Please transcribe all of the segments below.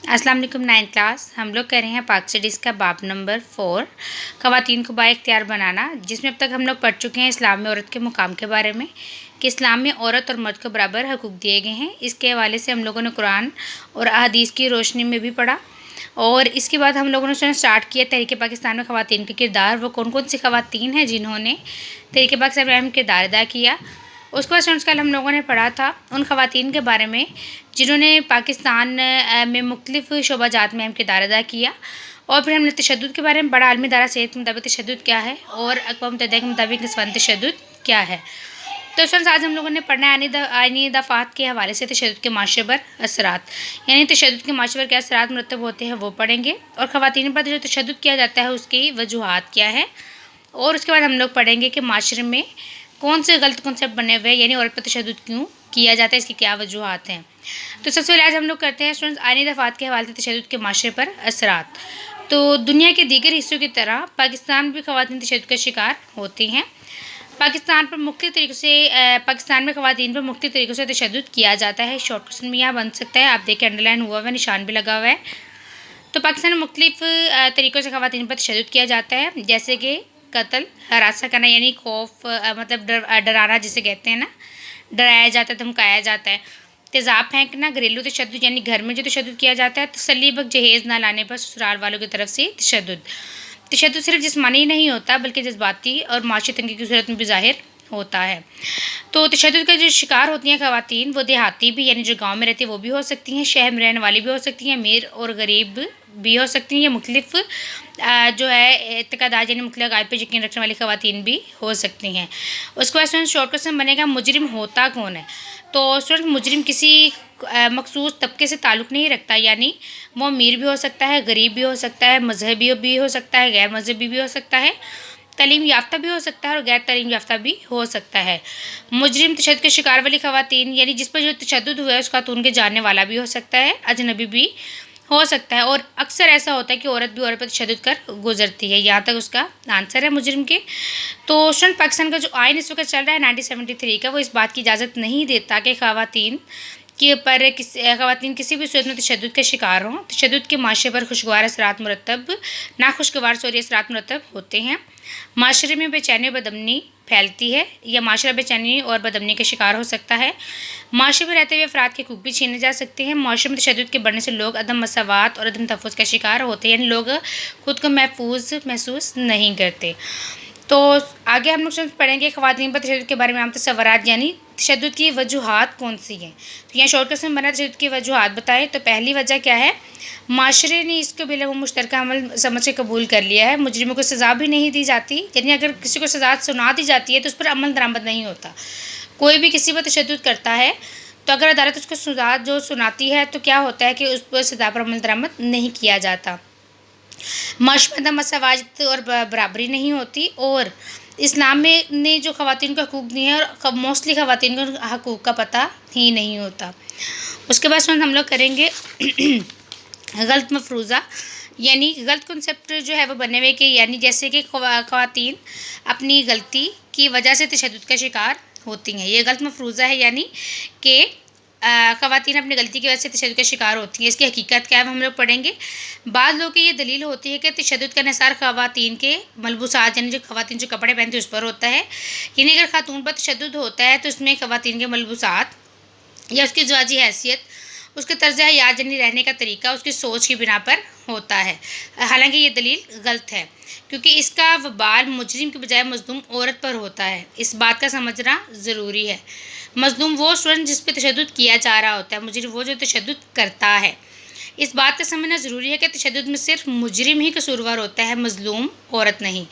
अस्सलाम वालेकुम। 9th class हम लोग कर रहे हैं पाक स्टडीज़ का बाब नंबर 4 ख़वातीन को बाइख्तियार बनाना, जिसमें अब तक हम लोग पढ़ चुके हैं इस्लाम में औरत के मुकाम के बारे में कि इस्लाम में औरत और मर्द को बराबर हकूक़ दिए गए हैं। इसके हवाले से हम लोगों ने कुरान और अहादीस की रोशनी में भी पढ़ा और इसके बाद हम लोगों ने स्टार्ट किया तहरीक पाकिस्तान में ख़वातीन के किरदार, वो कौन कौन सी ख़वातीन हैं जिन्होंने तहरीक पाकिस्तान में अहम किरदार अदा किया। उसके बाद स्टूडेंट्स कल हम लोगों ने पढ़ा था उन ख़वातीन के बारे में जिन्होंने पाकिस्तान में मुख्तलिफ़ शोबाजात में अहम किरदार अदा किया। और फिर हमने तशद्दुद के बारे में पढ़ा, आलमी इदारा सेहत के मुताबिक तशद्दुद क्या है और अक़वाम मुत्तहिदा के मुताबिक निस्वानी तशद्दुद क्या है। तो स्टूडेंट्स आज हम लोगों ने पढ़ना है आईनी दफ़ात के हवाले से तशद्दुद के माशरे पर असरात, यानी तशद्दुद के माशरे पर क्या असरात मुरतब होते हैं वो पढ़ेंगे, और ख़वातीन पर जो तशद्दुद किया जाता है उसकी वजूहात क्या है। और उसके बाद हम लोग पढ़ेंगे कि माशरे में कौन से गलत कॉन्सेप्ट बने हुए हैं, यानी औरत पर तशद्दुद क्यों किया जाता है, इसकी क्या वजूहात हैं। तो सबसे पहले आज हम लोग करते हैं स्टूडेंट्स आईनी दफ़ात के हवाले से तशद्दुद के माशरे पर असरात। तो दुनिया के दीगर हिस्सों की तरह पाकिस्तान भी ख़वातीन तशद्दुद का शिकार होती हैं। पाकिस्तान में ख़वातीन पर मुख्तलिफ़ तरीक़ों से तशद्दुद किया जाता है। शॉर्ट क्वेश्चन भी यहाँ बन सकता है, आप देखें अंडरलाइन हुआ हुआ है, निशान भी लगा हुआ है। तो पाकिस्तान में मुख्तलिफ़ तरीक़ों से ख़वातीन पर तशद्दुद किया जाता है, जैसे कि कत्ल, हरासा करना यानी खौफ मतलब डराना जिसे कहते हैं ना, डराया जाता है, धमकाया जाता है। तेज़ाब फेंकना, घरेलू तशद्दुद यानी घर में जो तशद्दुद किया जाता है। तसल्ली बख्श जहेज़ ना लाने पर ससुराल वालों की तरफ से तशद्दुद सिर्फ जिस्मानी ही नहीं होता बल्कि जज्बाती और माशी तंगी की सूरत में भी ज़ाहिर होता है। तो तशद्दुद का जो शिकार होती हैं ख़वातीन, वो देहाती भी यानी जो गाँव में रहती है वो भी हो सकती हैं, शहर में रहने वाली भी हो सकती हैं, अमीर और गरीब भी हो सकती हैं, या मुख्तलिफ़ जो है एतक़ादात यानी मुख्तलिफ़ गायब पे यकीन रखने वाली ख़वातीन भी हो सकती हैं। उसके बाद स्टूडेंट शॉर्ट क्वेश्चन बनेगा मुजरिम होता कौन है। तो स्टूडेंट मुजरिम किसी मखसूस तबके से ताल्लुक़ नहीं रखता, यानी वो अमीर भी हो सकता है, गरीब भी हो सकता है, मजहबी भी हो सकता है, गैर मजहबी भी हो सकता है, तालीम याफ्ता भी हो सकता है और गैर तालीम याफ्ता भी हो सकता है। मुजरिम तशद्दुद के शिकार वाली ख़वातीन यानी जिस पर जो तशद्दुद हुआ है उस खातून के जानने वाला भी हो सकता है, अजनबी भी हो सकता है, और अक्सर ऐसा होता है कि औरत भी औरत पर तशद्दुद कर गुजरती है। यहाँ तक उसका आंसर है मुजरिम के। तो स्टूडेंट पाकिस्तान का जो आइन इस वक्त चल रहा है 1973 का, वो इस बात की इजाज़त नहीं देता कि ख़वातीन किसी भी सूरत में तशद्दुद का शिकार हों। तशद्दुद के माशरे पर नाखुशगवार असरात मुरतब होते हैं। माशरे में बेचैनी और बदअमनी फैलती है, या माशरा बेचैनी और बदअमनी का शिकार हो सकता है। माशरे में रहते हुए अफराद के हकूक़ भी छीने जा सकते हैं। माशरे में तशद्दुद के बढ़ने से लोग अदम मसावात और अदम तहफ़्फ़ुज़ का शिकार होते हैं, यानी लोग खुद को महफूज महसूस नहीं करते। तो आगे हम लोग पढ़ेंगे ख़वातीन पर तशद्दुद के बारे में आम तसव्वुरात, यानी तशद्दुद की वजूहात कौन सी हैं। तो यहाँ शॉर्ट क्वेश्चन बना तशद्दुद की वजूहात बताएं। तो पहली वजह क्या है, माशरे ने इसको बिला मुश्तरका अमल समझ के कबूल कर लिया है। मुजरिमों को सज़ा भी नहीं दी जाती, यानी अगर किसी को सज़ा सुना दी जाती है तो उस पर अमल दरामद नहीं होता। कोई भी किसी पर तशद्दुद करता है तो अगर अदालत उसको सज़ा जो सुनाती है तो क्या होता है कि उस पर सज़ा पर अमल दरामद नहीं किया जाता। माशरे में मसावत और बराबरी नहीं होती, और इस्लाम में ने जो ख़वातीन को हकूक़ दिए हैं और मोस्टली ख़वातीन को हकूक़ का पता ही नहीं होता। उसके बाद हम लोग करेंगे गलत मफरूज़ा, यानी गलत कॉन्सेप्ट जो है वो बने हुए कि यानी जैसे कि ख़वातीन अपनी गलती की वजह से तशद्दुद का शिकार होती हैं। ये गलत मफरूज़ा है, यानी कि ख़वातीन अपनी गलती की वजह से तशद्दुद का शिकार होती हैं। इसकी हकीकत क्या है हम लोग पढ़ेंगे। बाद लोगों की ये दलील होती है कि तशद्दुद का निसार ख़वातीन के मलबूसात यानी जो ख़वातीन जो कपड़े पहनती है उस पर होता है, यानी अगर खातून पर तशद्दुद होता है तो उसमें ख़वातीन के मलबूसात या उसकी ज़वाजी हैसियत, उसके तर्ज़ हयात यानी रहने का तरीका, उसकी सोच की बिना पर होता है। हालांकि ये दलील गलत है, क्योंकि इसका वबाल मुजरिम के बजाय मज़लूम औरत पर होता है। इस बात का समझना ज़रूरी है। मज़लूम वो स्टूडेंट जिस पर तशद्दुद किया जा रहा होता है, मुजरिम वो जो तशद्दुद करता है। इस बात का समझना ज़रूरी है कि तशद्दुद में सिर्फ मुजरिम ही कसूरवार होता है, मज़लूम औरत नहीं।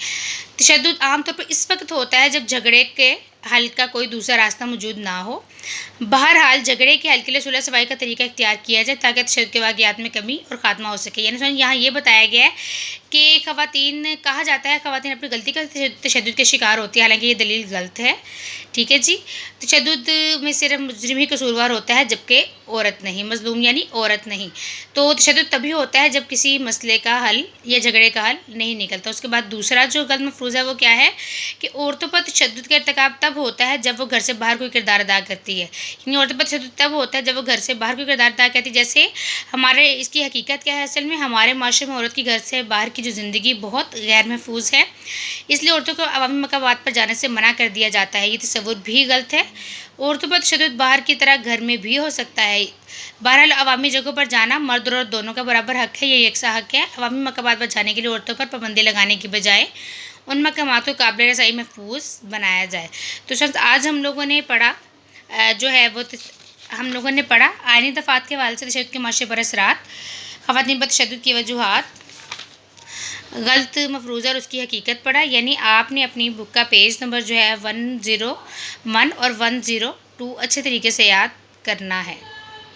तशद्दुद आमतौर पर इस वक्त होता है जब झगड़े के हल का कोई दूसरा रास्ता मौजूद ना हो। बहरहाल झगड़े के हल के लिए सुलह सफाई का तरीका इख्तियार किया जाए ताकि तशद्दुद के वाक़ियात में कमी और ख़ात्मा हो सके। यानी यहाँ ये बताया गया है कि ख़वातीन कहा जाता है ख़वातीन अपनी गलती का तशद्दुद के शिकार होती है, हालांकि ये दलील गलत है। ठीक है जी, तशद्दुद में सिर्फ मुजरिम ही कसूरवार होता है जबकि औरत नहीं, मज़लूम यानी औरत नहीं। तो तशद्दुद तभी होता है जब किसी मसले का हल या झगड़े का हल नहीं निकलता। उसके बाद दूसरा जो गलत मफरूज़ है वो क्या है कि औरतों पर तशद्दुद का इर्तिकाब तब تب ہوتا ہے جب وہ گھر سے باہر کوئی کردار ادا کرتی ہے، یعنی عورتوں پر تشدد تب ہوتا ہے جب وہ گھر سے باہر کوئی کردار ادا کرتی ہے. جیسے ہمارے اس کی حقیقت کیا ہے، اصل میں ہمارے معاشرے میں عورت کی گھر سے باہر کی جو زندگی بہت غیر محفوظ ہے، اس لیے عورتوں کو عوامی مقامات پر جانے سے منع کر دیا جاتا ہے. یہ تصور بھی غلط ہے. عورتوں پر تشدد باہر کی طرح گھر میں بھی ہو سکتا ہے. بہرحال عوامی جگہوں پر جانا مرد اور عورت دونوں کا برابر حق ہے، یہ یکساں حق ہے. عوامی مقامات پر جانے کے لیے عورتوں پر پابندی لگانے کی بجائے ان مقامات کو قابل رسائی محفوظ بنایا جائے. تو شخص آج ہم لوگوں نے پڑھا ہم لوگوں نے پڑھا آئینی دفعات کے حوالے سے تشدد کے معاشرے پر اثرات، خواتین پر تشدد کی وجوہات، غلط مفروضہ اور اس کی حقیقت پڑھا. یعنی آپ نے اپنی بک کا پیج نمبر 101 اور 102 اچھے طریقے سے یاد کرنا ہے.